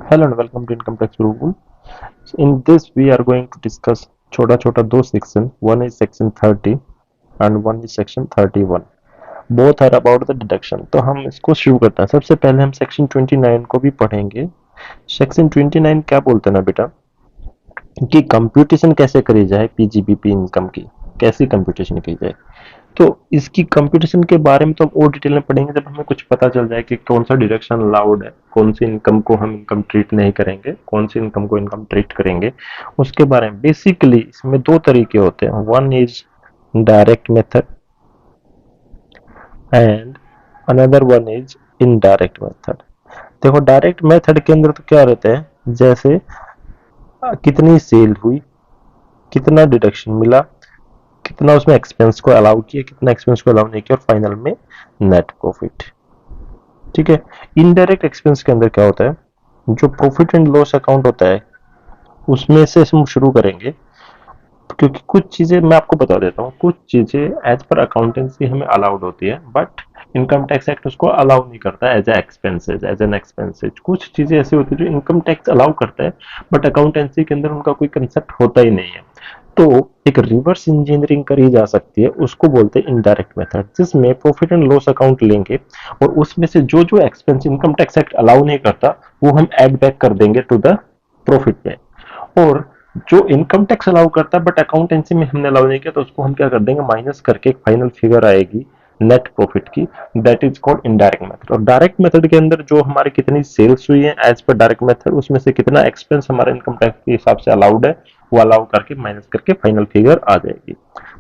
Hello and welcome to Income Tax Rule. In this, we are going to discuss छोटा छोटा दो section. One is section 30 and one is section 31. Both are about the deduction. तो हम इसको शुरू करते हैं. सबसे पहले हम section 29 को भी पढ़ेंगे. Section 29 क्या बोलते हैं ना बेटा कि कंप्यूटेशन कैसे करी जाए पीजीबीपी इनकम की, कैसी कंप्यूटेशन की जाए. तो इसकी कंप्यूटेशन के बारे में तो हम और डिटेल में पढ़ेंगे जब हमें कुछ पता चल जाए कि कौन सा डिडक्शन अलाउड है, कौन सी इनकम को हम इनकम ट्रीट नहीं करेंगे, कौन सी इनकम को इनकम ट्रीट करेंगे. उसके बारे में बेसिकली इसमें दो तरीके होते हैं. One is direct method and another one is indirect method. देखो डायरेक्ट मेथड के अंदर तो क्या रहता है, जैसे कितनी सेल हुई, कितना डिडक्शन मिला, कितना उसमें एक्सपेंस को अलाउ किया, कितना एक्सपेंस को अलाउ नहीं किया, और फाइनल में नेट प्रॉफिट. ठीक है. इनडायरेक्ट एक्सपेंस के अंदर क्या होता है, जो प्रॉफिट एंड लॉस अकाउंट होता है उसमें से हम शुरू करेंगे. क्योंकि कुछ चीजें मैं आपको बता देता हूँ, कुछ चीजें एज पर अकाउंटेंसी हमें अलाउड होती है बट इनकम टैक्स एक्ट उसको अलाउ नहीं करता as expenses, as an expenses. कुछ चीजें ऐसी होती है जो इनकम टैक्स अलाउ करता है बट अकाउंटेंसी के अंदर उनका कोई कंसेप्ट होता ही नहीं है. तो एक रिवर्स इंजीनियरिंग करी जा सकती है, उसको बोलते हैं इनडायरेक्ट मेथड, जिसमें प्रॉफिट एंड लॉस अकाउंट लेंगे और उसमें से जो जो expense income tax act allow नहीं करता वो हम ऐड बैक कर देंगे टू द प्रॉफिट में. और जो इनकम टैक्स अलाउ करता है बट अकाउंटेंसी में हमने अलाउ नहीं किया तो उसको हम क्या कर देंगे, माइनस करके एक फाइनल फिगर आएगी नेट प्रॉफिट की. That is called indirect method. और डायरेक्ट मेथड के अंदर जो हमारी कितनी सेल्स हुई है एज पर डायरेक्ट मेथड, उसमें से कितना एक्सपेंस हमारे इनकम टैक्स के हिसाब से अलाउड है वो अलाउ करके माइनस करके फाइनल फिगर आ जाएगी.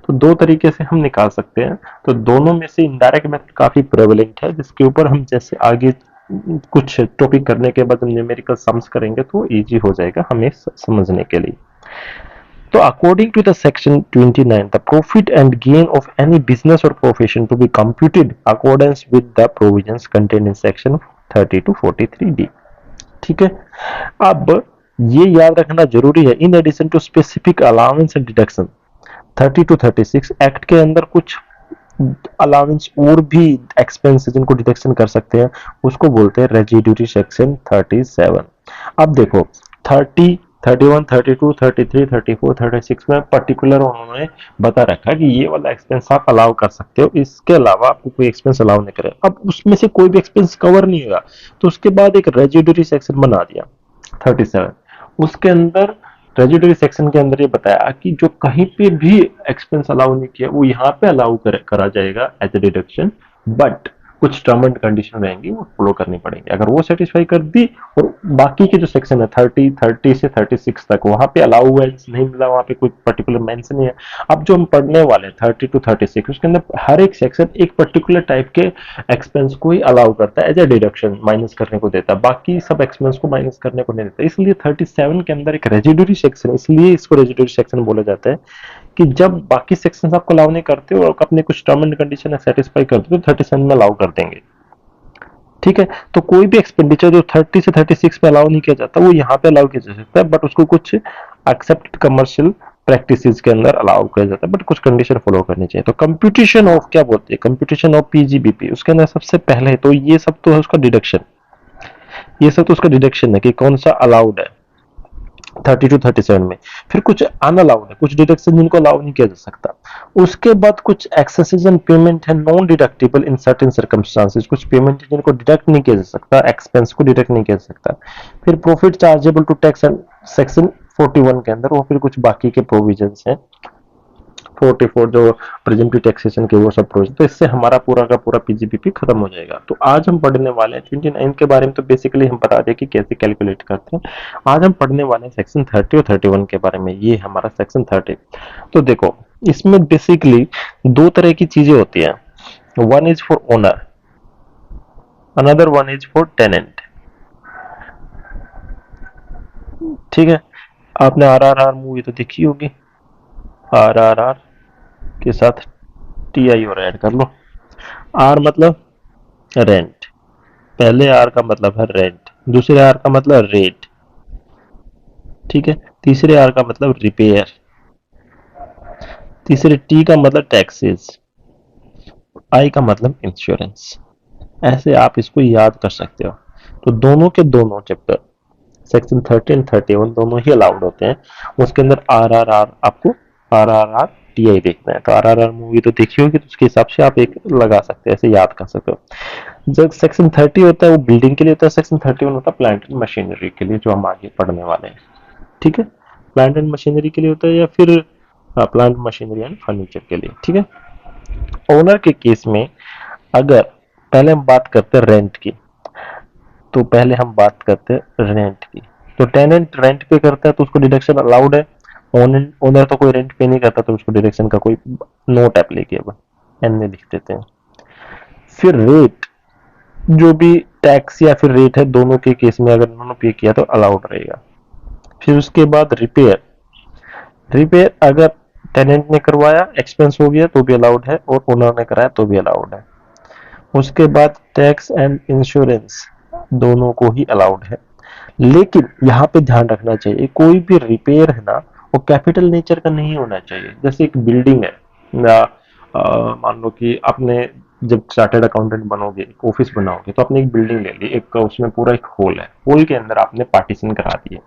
तो दो तरीके से हम निकाल सकते हैं. तो दोनों में से इनडायरेक्ट मेथड काफी प्रेवलेंट है, जिसके ऊपर हम जैसे आगे कुछ टॉपिक करने के बाद हम न्यूमेरिकल सम्स करेंगे तो इजी हो जाएगा हमें समझने के लिए. So according to the section 29, the profit and gain of any business or profession to be computed accordance with the provisions contained in section 30 to 43D. ठीक है. अब ये याद रखना जरूरी है, in addition to specific allowance and deduction 30 to 36 act के अंदर कुछ अलाउंस और भी एक्सपेंसेस जिनको डिडक्शन कर सकते हैं उसको बोलते हैं रेजिड्यूरी सेक्शन 37. अब देखो 30, 31, 32, 33, 34, 36 में पर्टिकुलर उन्होंने बता रखा है कि ये वाला एक्सपेंस आप अलाउ कर सकते हो, इसके अलावा आपको कोई एक्सपेंस अलाउ नहीं करे. अब उसमें से कोई भी एक्सपेंस कवर नहीं होगा तो उसके बाद एक रेजिड्यूरी सेक्शन बना दिया 37. उसके अंदर रेजिड्यूरी सेक्शन के अंदर ये बताया कि जो कहीं पे भी एक्सपेंस अलाउ नहीं किया वो यहाँ पे अलाउ करा जाएगा एज ए डिडक्शन, बट कुछ टर्म एंड कंडीशन रहेंगी वो फॉलो करनी पड़ेंगी. अगर वो सेटिस्फाई कर दी और बाकी के जो सेक्शन है 30 से 36 तक वहां पे अलाउएंस नहीं मिला, वहां पे कोई पर्टिकुलर मेंशन नहीं है. अब जो हम पढ़ने वाले 30 टू 36 उसके अंदर हर एक सेक्शन एक पर्टिकुलर टाइप के एक्सपेंस को ही अलाउ करता है एज ए डिडक्शन, माइनस करने को देता है, बाकी सब एक्सपेंस को माइनस करने को नहीं देता. इसलिए 37 के अंदर एक रेजिड्यूरी सेक्शन, इसलिए इसको रेजिड्यूरी सेक्शन बोला जाता है कि जब बाकी सेक्शंस आपको अलाउ नहीं करते और अपने कुछ टर्म एंड कंडीशन सेटिस्फाई करते हो तो 37 में अलाउ कर देंगे. ठीक है. तो कोई भी एक्सपेंडिचर जो 30 से 36 में अलाउ नहीं किया जाता वो यहाँ पे अलाउ किया जा सकता है, बट उसको कुछ एक्सेप्टेड कमर्शियल प्रैक्टिसेस के अंदर अलाउ किया जाता है, बट कुछ कंडीशन फॉलो करनी चाहिए. तो कंप्यूटेशन ऑफ क्या बोलते हैं, कंप्यूटेशन ऑफ पीजीबीपी, उसके अंदर सबसे पहले तो ये सब तो है उसका डिडक्शन, ये सब तो उसका डिडक्शन है कि कौन सा अलाउड है 30 टू 37 में. फिर कुछ अनअलाउड है, कुछ डिडक्शन जिनको अलाउ नहीं किया जा सकता. उसके बाद कुछ एक्सेसेस एंड पेमेंट है non deductible in certain circumstances, कुछ पेमेंट है जिनको डिडक्ट नहीं किया जा सकता, एक्सपेंस को डिडक्ट नहीं किया जा सकता. फिर profit chargeable to tax and section 41 के अंदर वो फिर कुछ बाकी के प्रोविजंस हैं 44 जो प्रेजेंटिव टैक्सेशन के वो सब प्रोविजन. तो इससे हमारा पूरा का पूरा पीजीबीपी खत्म हो जाएगा. तो आज हम पढ़ने वाले हैं 29 के बारे में. तो बेसिकली हम बता दें कि कैसे कैलकुलेट करते हैं. आज हम पढ़ने वाले हैं सेक्शन 30 और 31 के बारे में. ये हमारा सेक्शन 30. तो देखो इसमें बेसिकली दो तरह की चीजें होती हैं. One is for owner, another one is for tenant. ठीक है. आपने आरआरआर मूवी तो देखी होगी, आरआरआर के साथ टी आई और ऐड कर लो. आर मतलब रेंट, पहले आर का मतलब है रेंट, दूसरे आर का मतलब रेट, ठीक है, तीसरे आर का मतलब रिपेयर, तीसरे टी का मतलब टैक्सेस, आई का मतलब इंश्योरेंस. ऐसे आप इसको याद कर सकते हो. तो दोनों के दोनों चैप्टर सेक्शन 30 एंड 31 दोनों ही अलाउड होते हैं। उसके अंदर आरआरआर, आपको आरआरआर टीआई देखना है तो आरआरआर मूवी तो देखी होगी, तो उसके हिसाब से आप एक लगा सकते हैं, ऐसे याद कर सकते हो। जब सेक्शन 30 होता है वो बिल्डिंग के लिए होता है, सेक्शन 31 होता है प्लांट एंड मशीनरी के लिए, जो हम आगे पढ़ने वाले हैं। ठीक है, प्लांट एंड मशीनरी के लिए होता है या फिर प्लांट मशीनरी एंड फर्नीचर के लिए। ठीक है, ओनर के केस में अगर पहले हम बात करते हैं रेंट की, तो पहले हम बात करते हैं रेंट की। तो टेनेंट रेंट पे करता है तो उसको डिडक्शन अलाउड है। ओनर तो कोई रेंट पे नहीं करता तो उसको डिडक्शन का कोई नोट एप्लीकेबल, एन में लिख देते हैं। फिर रेट, जो भी टैक्स या फिर रेट है दोनों के केस में अगर उन्होंने पे किया तो अलाउड रहेगा। फिर उसके बाद रिपेयर, रिपेयर अगर टेनेंट ने करवाया एक्सपेंस हो गया तो भी अलाउड है, और ओनर ने कराया तो भी अलाउड है। उसके बाद टैक्स एंड इंश्योरेंस दोनों को ही अलाउड है। लेकिन यहाँ पे ध्यान रखना चाहिए कोई भी रिपेयर है ना वो कैपिटल नेचर का नहीं होना चाहिए। जैसे एक बिल्डिंग है या मान लो कि आपने जब चार्टर्ड अकाउंटेंट बनोगे, एक ऑफिस बनाओगे, तो आपने एक बिल्डिंग ले ली, एक उसमें पूरा एक हॉल है, हॉल के अंदर आपने पार्टीशन करा दिए,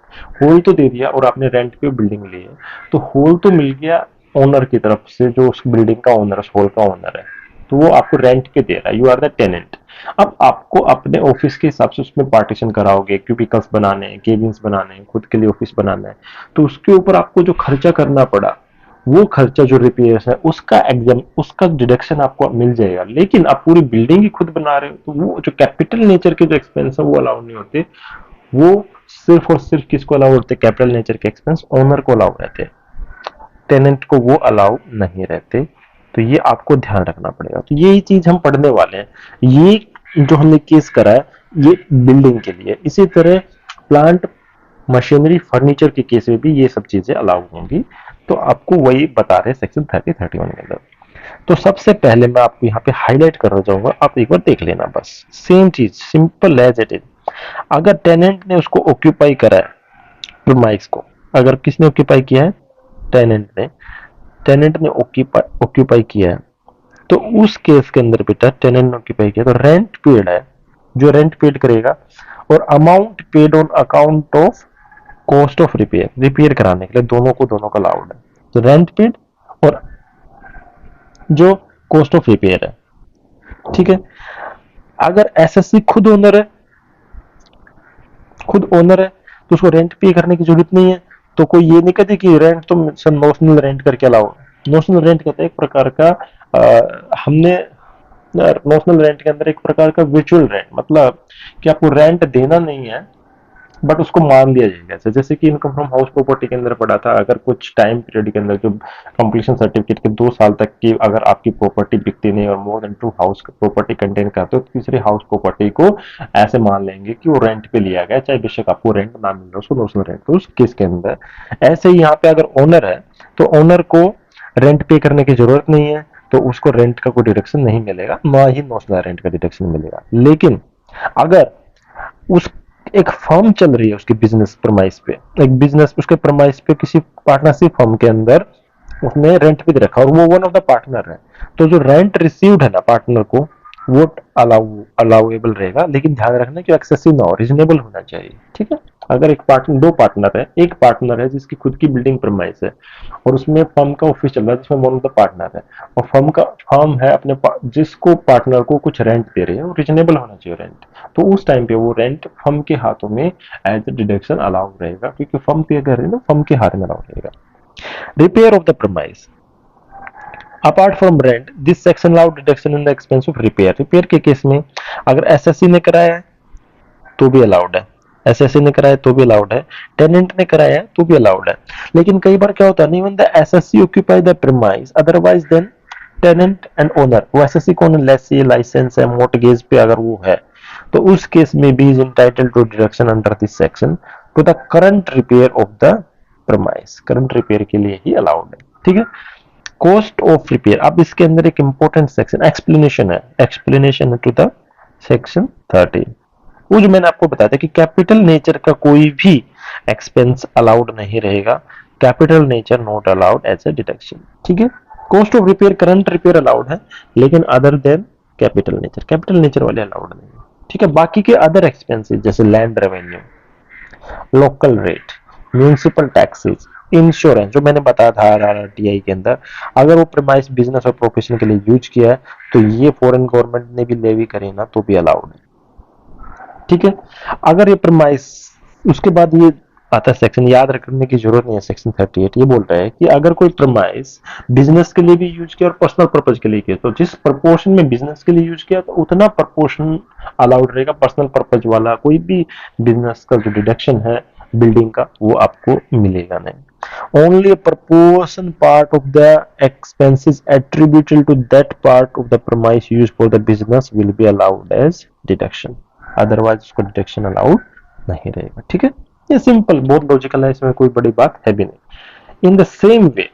हॉल तो दे दिया और आपने रेंट पे बिल्डिंग ली है, तो हॉल तो मिल गया ओनर की तरफ से, जो उस बिल्डिंग का ओनर, उस हॉल का ओनर है, तो वो आपको रेंट पे दे रहा है, यू आर द टेनेंट। अब आपको अपने ऑफिस के हिसाब से उसमें पार्टीशन कराओगे, क्यूबिकल्स बनाने हैं, केबिन्स बनाने हैं, खुद के लिए ऑफिस बनाना है, तो उसके ऊपर आपको जो खर्चा करना पड़ा, वो खर्चा जो रिपेयर्स है उसका एग्जाम, उसका डिडक्शन आपको मिल जाएगा। लेकिन आप पूरी बिल्डिंग ही खुद बना रहे हो तो वो जो कैपिटल नेचर के जो एक्सपेंस है वो अलाउ नहीं होते। वो सिर्फ और सिर्फ किसको अलाउ होते, कैपिटल नेचर के एक्सपेंस ओनर को अलाउ रहते हैं, टेनेंट को वो अलाउ नहीं रहते। तो ये आपको ध्यान रखना पड़ेगा। तो यही चीज हम पढ़ने वाले हैं। ये जो हमने केस करा है ये बिल्डिंग के लिए, इसी तरह प्लांट मशीनरी फर्नीचर के केस में भी ये सब चीजें अलाउ होंगी। तो आपको वही बता रहे सेक्शन 30 31 के अंदर। तो सबसे पहले मैं आपको यहाँ पे हाईलाइट करना चाहूंगा, आप एक बार देख लेना, बस सेम चीज, सिंपल एज इट इज। अगर टेनेंट ने उसको ऑक्यूपाई करा है प्रीमाइस को, अगर किसने ऑक्यूपाई किया है, टेनेंट ने ऑक्यूपाई किया है, तो उस केस के अंदर बेटा टेनेंट ने ऑक्यूपाई किया तो रेंट पेड है, जो रेंट पेड करेगा, और amount paid on account of cost of repair, repair कराने के लिए दोनों का अलाउड है। तो रेंट पेड और जो कॉस्ट ऑफ रिपेयर है। ठीक है, अगर एसएससी खुद ओनर है, खुद ओनर है तो उसको रेंट पे करने की जरूरत नहीं है। तो कोई ये नहीं कहते कि रेंट तो नोशनल रेंट करके अलाउ, नोशनल रेंट कहते हैं एक प्रकार का हमने नोशनल रेंट के अंदर एक प्रकार का वर्चुअल रेंट, मतलब कि आपको रेंट देना नहीं है बट उसको मान दिया जाएगा। जैसे कि इनकम फ्रॉम हाउस प्रॉपर्टी के अंदर पड़ा था, अगर कुछ टाइम पीरियड के अंदर जो कंप्लीशन सर्टिफिकेट के 2 साल तक की अगर आपकी प्रॉपर्टी बिकती नहीं और more than 2 house property contain करते हो तो तीसरे हाउस प्रॉपर्टी को ऐसे मान लेंगे कि वो रेंट पे लिया गया, चाहे बेशक आपको रेंट ना मिल रहा उसको नोशनल रेंट। तो उस केस के अंदर ऐसे ही यहाँ पे अगर ओनर है तो ओनर को रेंट पे करने की जरूरत नहीं है, तो उसको रेंट का कोई डिडक्शन नहीं मिलेगा, ना ही नोशनल रेंट का डिडक्शन मिलेगा। लेकिन अगर उस एक फर्म चल रही है उसकी बिजनेस प्रमाइस पे, एक बिजनेस उसके प्रमाइस पे किसी पार्टनरशिप फर्म के अंदर उसने रेंट पे दे रखा और वो वन ऑफ द पार्टनर है, तो जो रेंट रिसीव्ड है ना पार्टनर को वो अलाउएबल रहेगा। लेकिन ध्यान रखना कि एक्सेसिव ना हो, रीजनेबल होना चाहिए। ठीक है, अगर एक पार्टनर, दो पार्टनर है, एक पार्टनर है जिसकी खुद की बिल्डिंग प्रमाइस है और उसमें फर्म का ऑफिस चल रहा है जिसमें वन ऑफ द पार्टनर है, और फर्म है अपने जिसको पार्टनर को कुछ रेंट दे रही है, वो रीजनेबल होना चाहिए रेंट। तो उस टाइम पे वो रेंट फर्म के हाथों में एज ए डिडक्शन अलाउ रहेगा, क्योंकि फर्म पे कर रही है ना, फर्म के हाथ में अलाउ रहेगा। Repair of the premise apart from rent, this section allow deduction in the expense of repair. Repair के केस में अगर एसएससी ने कराया है तो भी अलाउड है, एसएससी ने कराया तो भी अलाउड है, टेनेंट ने कराया है तो भी अलाउड है। लेकिन कई बार क्या होता है, even the assessee occupy the premise otherwise than tenant and owner, वो एसएससी कौन, लेसी, लाइसेंस है, मोर्टगेज पे अगर वो है, तो उस केस में भी is entitled to deduction under this section to the current repair of the premise, current repair के लिए ही अलाउड है। ठीक है, कॉस्ट ऑफ रिपेयर, अब इसके अंदर एक इंपॉर्टेंट सेक्शन एक्सप्लेनेशन है, एक्सप्लेनेशन टू द सेक्शन 30। वो जो मैंने आपको बताया था कि कैपिटल नेचर का कोई भी एक्सपेंस अलाउड नहीं रहेगा, capital nature not allowed as a deduction. ठीक है, cost of repair, current repair allowed है, लेकिन अदर देन कैपिटल नेचर वाले अलाउड नहीं है। ठीक है, बाकी के अदर एक्सपेंसेस जैसे land revenue, local rate, municipal taxes, insurance जो मैंने बताया था RRTI के अंदर, अगर वो प्रीमाइस बिजनेस और प्रोफेशन के लिए यूज किया है तो ये फॉरेन गवर्नमेंट ने भी लेवी करे ना तो भी अलाउड है। ठीक है, अगर ये प्रीमाइस, उसके बाद ये आता है सेक्शन, याद रखने की जरूरत नहीं है, सेक्शन 38 ये बोल रहा है कि अगर कोई प्रीमाइस बिजनेस के लिए भी यूज किया और पर्सनल पर्पज के लिए किया तो जिस प्रपोर्शन में बिजनेस के लिए यूज किया तो उतना प्रपोर्शन अलाउड रहेगा, पर्सनल पर्पज वाला कोई भी बिजनेस का जो डिडक्शन है बिल्डिंग का वो आपको मिलेगा नहीं। Only proportion part of the expenses attributable to that part of the premise used for the business will be allowed as deduction, otherwise उसको डिडक्शन अलाउड नहीं रहेगा। ठीक है, ये सिंपल, बहुत लॉजिकल है, इसमें कोई बड़ी बात है भी नहीं। इन द सेम वे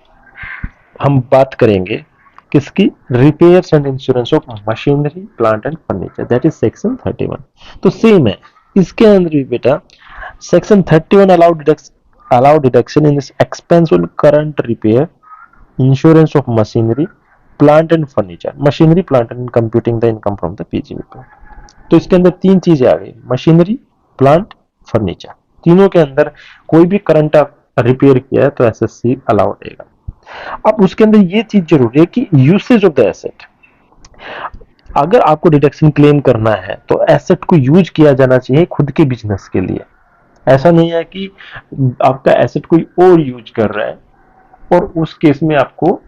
हम बात करेंगे किसकी, repairs and insurance of machinery plant and furniture, that is section 31। तो सेम है इसके अंदर भी बेटा, section 31 allow deduction in this expense on current repair, insurance of machinery plant and furniture, machinery plant and computing the income from the PGV. तो इसके अंदर तीन चीजें आ गई, मशीनरी प्लांट फर्नीचर, तीनों के अंदर कोई भी करंट रिपेयर किया है तो एसएससी अलाउ रहेगा। अब उसके अंदर ये चीज जरूरी है कि यूसेज ऑफ द एसेट, अगर आपको डिडक्शन क्लेम करना है तो एसेट को यूज किया जाना चाहिए खुद के बिजनेस के लिए। ऐसा नहीं है कि आपका एसेट कोई और यूज कर रहा है और उस केस में आपको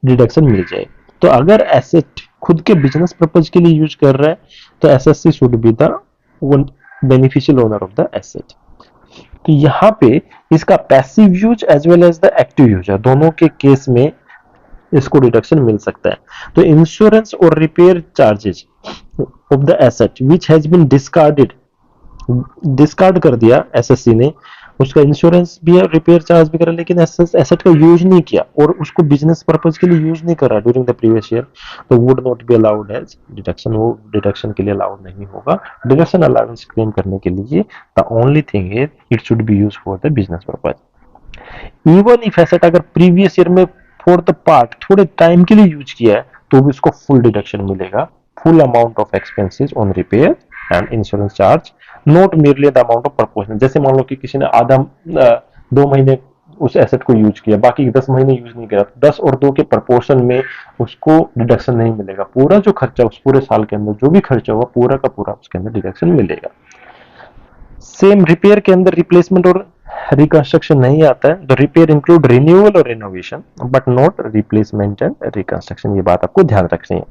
डिडक्शन मिल जाए। तो अगर एसेट खुद के बिजनेस पर्पज के लिए यूज कर रहा है तो assessee should be the beneficial owner of the asset. तो यहाँ पे इसका passive use as well as the active use है, दोनों के केस में इसको डिडक्शन मिल सकता है। तो इंश्योरेंस और repair charges of the asset which has been discarded, discard कर दिया एसएससी ने, उसका इंश्योरेंस भी है, रिपेयर चार्ज भी करा, लेकिन एसेट का यूज नहीं किया और उसको बिजनेस पर्पज के लिए यूज नहीं करा ड्यूरिंग द प्रीवियस ईयर, तो would not be allowed as deduction, वो डिडक्शन के लिए अलाउड नहीं होगा। डिडक्शन अलाउंस क्लेम करने के लिए the only thing is it should be use for the business purpose. Even if asset अगर प्रीवियस ईयर में फॉर द पार्ट थोड़े टाइम के लिए यूज किया है तो भी उसको फुल डिडक्शन मिलेगा, full amount of expenses on repair and insurance charge, not merely the amount of proportion. जैसे मान लो कि किसी ने आधा 2 महीने उस एसेट को यूज किया, बाकी 10 महीने यूज नहीं किया, 10 और 2 के प्रपोर्शन में उसको डिडक्शन नहीं मिलेगा, पूरा जो खर्चा उस पूरे साल के अंदर जो भी खर्चा हुआ पूरा का पूरा उसके अंदर डिडक्शन मिलेगा। सेम रिपेयर के अंदर रिप्लेसमेंट और रिकंस्ट्रक्शन नहीं आता है, तो रिपेयर इंक्लूड रिन्यूअल और renovation but not replacement and reconstruction, ये बात आपको ध्यान रखनी है।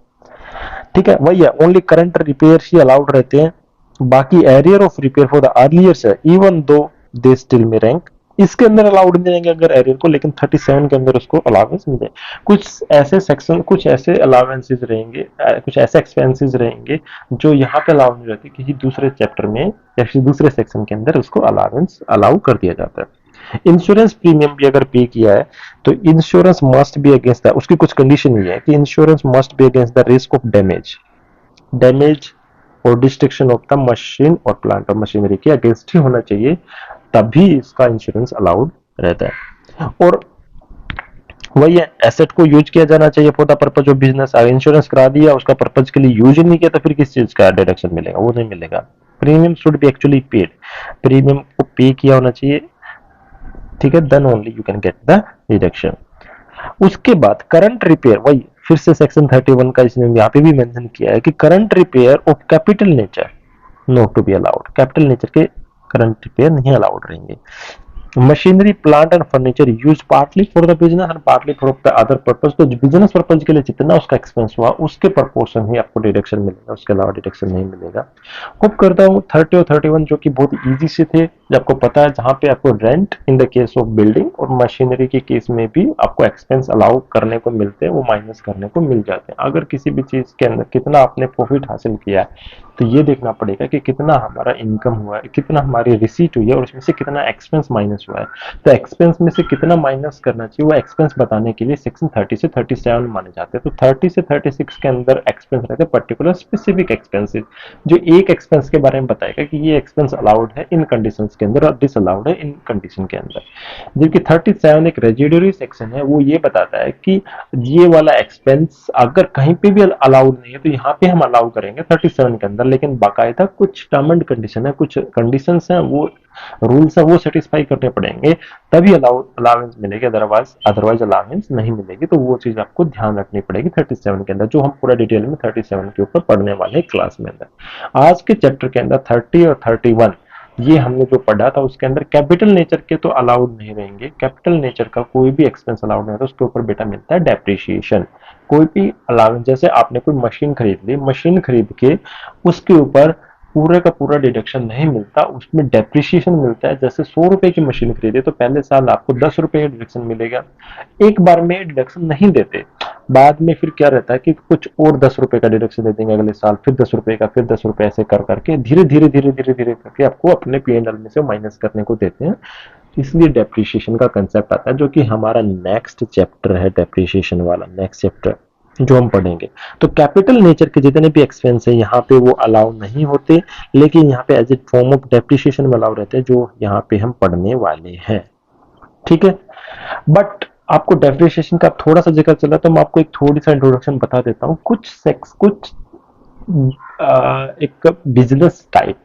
ठीक है, वही है, ओनली करंट रिपेयर ही अलाउड रहते हैं, बाकी arrear of repair for the earliers है इवन दो दे स्टिल में रैंक, इसके अंदर अलाउड नहीं रहेंगे अगर एरियर को, लेकिन 37 के अंदर उसको अलाउंस मिले। कुछ ऐसे सेक्शन, कुछ ऐसे अलाउंसेस रहेंगे, कुछ ऐसे एक्सपेंसेस रहेंगे जो यहाँ पे अलाउ नहीं रहते, किसी दूसरे चैप्टर में या किसी दूसरे सेक्शन के अंदर उसको अलाउंस अलाउ कर दिया जाता है। इंश्योरेंस प्रीमियम भी अगर पे किया है तो insurance must be against the, उसकी कुछ कंडीशन ये है कि insurance must be against the risk of damage और डिस्ट्रक्शन ऑफ द मशीन और प्लांट और मशीनरी के अगेंस्ट ही होना चाहिए, तभी इसका इंश्योरेंस अलाउड रहता है। और वही है, एसेट को यूज किया जाना चाहिए for the purpose of business, अगर इंश्योरेंस करा दिया उसका पर्पज के लिए यूज ही नहीं किया तो फिर किस चीज का डिडक्शन मिलेगा, वो नहीं मिलेगा। Premium should be actually paid, premium को पे किया होना चाहिए, ठीक है, then only you can get the deduction. उसके बाद करंट रिपेयर, वही फिर से सेक्शन 31 का इसने यहाँ पे भी मेंशन किया है कि current repair of capital nature not to be allowed, capital nature के करंट रिपेयर नहीं अलाउड रहेंगे। Machinery plant and furniture use partly for the business and partly for the other purpose, तो बिजनेस पर्पज के लिए जितना उसका expense हुआ उसके प्रपोर्शन ही आपको डिडक्शन मिलेगा, उसके अलावा डिडक्शन नहीं मिलेगा। होप करता हूँ 30 और 31 जो कि बहुत इजी से थे, आपको पता है, जहाँ पे आपको rent in the case of building और मशीनरी के केस में भी आपको एक्सपेंस अलाउ करने को मिलते हैं, वो माइनस करने को मिल जाते हैं। अगर किसी भी चीज के अंदर कितना आपने प्रॉफिट हासिल किया है तो ये देखना पड़ेगा कि कितना हमारा इनकम हुआ है, कितना हमारी रिसीट हुई है और उसमें से कितना एक्सपेंस माइनस एक्सपेंस हुआ है। तो एक्सपेंस में से कितना माइनस करना चाहिए वो एक्सपेंस बताने के लिए सेक्शन 30 से 37 माने जाते हैं। तो 30 से 36 के अंदर एक्सपेंस रहते हैं पर्टिकुलर स्पेसिफिक एक्सपेंसेस, जो एक एक्सपेंस के बारे में बताएगा कि ये एक्सपेंस अलाउड है इन कंडीशंस के अंदर और डिसअलाउड है इन कंडीशन के अंदर। जबकि 37 एक रेजिडरी सेक्शन है, वो ये बताता है कि ये वाला एक्सपेंस अगर कहीं पे भी अलाउड नहीं है तो यहाँ पे हम अलाउ करेंगे 37 के अंदर, लेकिन बाकायदा कुछ टर्म एंड कंडीशन है, कुछ कंडीशंस हैं, वो रूल्स है, वो सेटिस्फाई करने पड़ेंगे तभी अलाउंस मिलेगी, अदरवाइज अदरवाइज अलाउंस नहीं मिलेगी। तो वो चीज आपको ध्यान रखनी पड़ेगी 37 के अंदर, जो हम पूरा डिटेल में 37 के ऊपर पढ़ने वाले क्लास में अंदर। आज के चैप्टर के अंदर 30 और 31 ये हमने जो पढ़ा था उसके अंदर कैपिटल नेचर के तो अलाउड नहीं रहेंगे, कैपिटल नेचर का कोई भी एक्सपेंस अलाउड नहीं है, तो उसके ऊपर बेटा मिलता है डेप्रिसिएशन। कोई भी अलाउंस, जैसे आपने कोई मशीन खरीद ली, मशीन खरीद के उसके ऊपर पूरे का पूरा डिडक्शन नहीं मिलता, उसमें डेप्रिसिएशन मिलता है। जैसे 100 रुपए की मशीन खरीदे तो पहले साल आपको 10 रुपए का डिडक्शन मिलेगा, एक बार में डिडक्शन नहीं देते, बाद में फिर क्या रहता है कि कुछ और 10 रुपए का डिडक्शन दे देंगे अगले साल, फिर 10 रुपए का, फिर 10 रुपए, ऐसे कर करके धीरे धीरे धीरे धीरे धीरे करके आपको अपने P&L में से माइनस करने को देते हैं। इसलिए डेप्रिसिएशन का कंसेप्ट आता है, जो कि हमारा नेक्स्ट चैप्टर है, डेप्रिसिएशन वाला नेक्स्ट चैप्टर जो हम पढ़ेंगे। तो कैपिटल नेचर के जितने भी एक्सपेंस है यहाँ पे वो अलाउ नहीं होते, लेकिन यहाँ पे as a form of depreciation में अलाउ रहते हैं, जो यहाँ पे हम पढ़ने वाले हैं। ठीक है, बट आपको डेप्रिसिएशन का थोड़ा सा जिक्र चला तो मैं आपको एक थोड़ी सा इंट्रोडक्शन बता देता हूँ। कुछ एक बिजनेस टाइप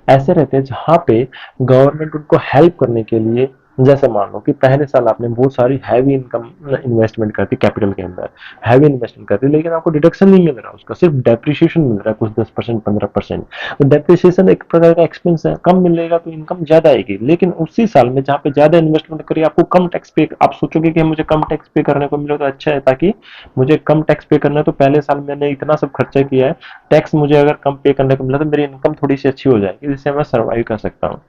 ऐसे रहते हैं जहां पे गवर्नमेंट उनको हेल्प करने के लिए, जैसे मान लो कि पहले साल आपने बहुत सारी हैवी इनकम इन्वेस्टमेंट कर दी कैपिटल के अंदर, हैवी इन्वेस्टमेंट कर दी, लेकिन आपको डिडक्शन नहीं मिल रहा, उसका सिर्फ डेप्रिसिएशन मिल रहा है कुछ 10% 15%। तो डेप्रिसिएशन एक प्रकार का एक्सपेंस है, कम मिलेगा तो इनकम ज्यादा आएगी, लेकिन उसी साल में जहाँ पे ज्यादा इन्वेस्टमेंट करिए आपको कम टैक्स पे, आप सोचोगे कि मुझे कम टैक्स पे करने को मिले तो अच्छा है, ताकि मुझे कम टैक्स पे करना है तो पहले साल मैंने इतना सब खर्चा किया है, टैक्स मुझे अगर कम पे करने को मिला तो मेरी इनकम थोड़ी सी अच्छी हो जाएगी, जिससे मैं सर्वाइव कर सकता हूँ।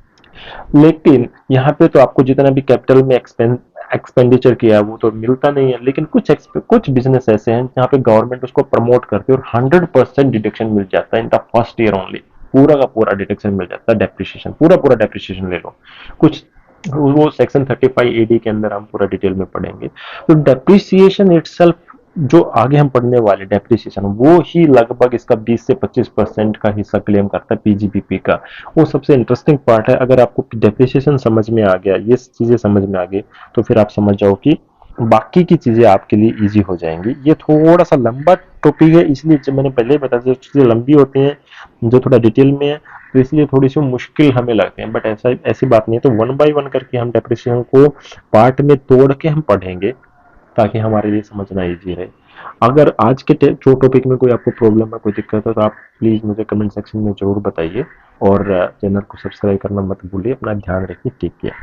लेकिन यहाँ पे तो आपको जितना भी कैपिटल में एक्सपेंडिचर किया है वो तो मिलता नहीं है, लेकिन कुछ बिजनेस ऐसे हैं जहाँ पे गवर्नमेंट उसको प्रमोट करती है और 100% डिडक्शन मिल जाता है in the first year only, पूरा का पूरा डिडक्शन मिल जाता है, डेप्रिसिएशन पूरा पूरा डेप्रिसिएशन ले लो। कुछ वो सेक्शन 35 AD के अंदर हम पूरा डिटेल में पढ़ेंगे। तो डेप्रिसिएशन इटसेल्फ जो आगे हम पढ़ने वाले डेप्रिसिएशन, वो ही लगभग इसका 20 से 25% का हिस्सा क्लेम करता है PGBP का। वो सबसे इंटरेस्टिंग पार्ट है। अगर आपको डेप्रिसिएशन समझ में आ गया, ये चीजें समझ में आ गई, तो फिर आप समझ जाओ कि बाकी की चीजें आपके लिए इजी हो जाएंगी। ये थोड़ा सा लंबा टॉपिक है, इसलिए जब मैंने पहले बता दिया, चीजें लंबी होती हैं, जो थोड़ा डिटेल में है, तो इसलिए थोड़ी सी मुश्किल हमें लगते हैं, बट ऐसी बात नहीं है। तो 1 by 1 करके हम डेप्रिसिएशन को पार्ट में तोड़ के हम पढ़ेंगे, ताकि हमारे लिए समझना इजी रहे। अगर आज के जो टॉपिक में कोई आपको प्रॉब्लम है, कोई दिक्कत है, तो आप प्लीज मुझे कमेंट सेक्शन में जरूर बताइए, और चैनल को सब्सक्राइब करना मत भूलिए। अपना ध्यान रखिए, टेक केयर।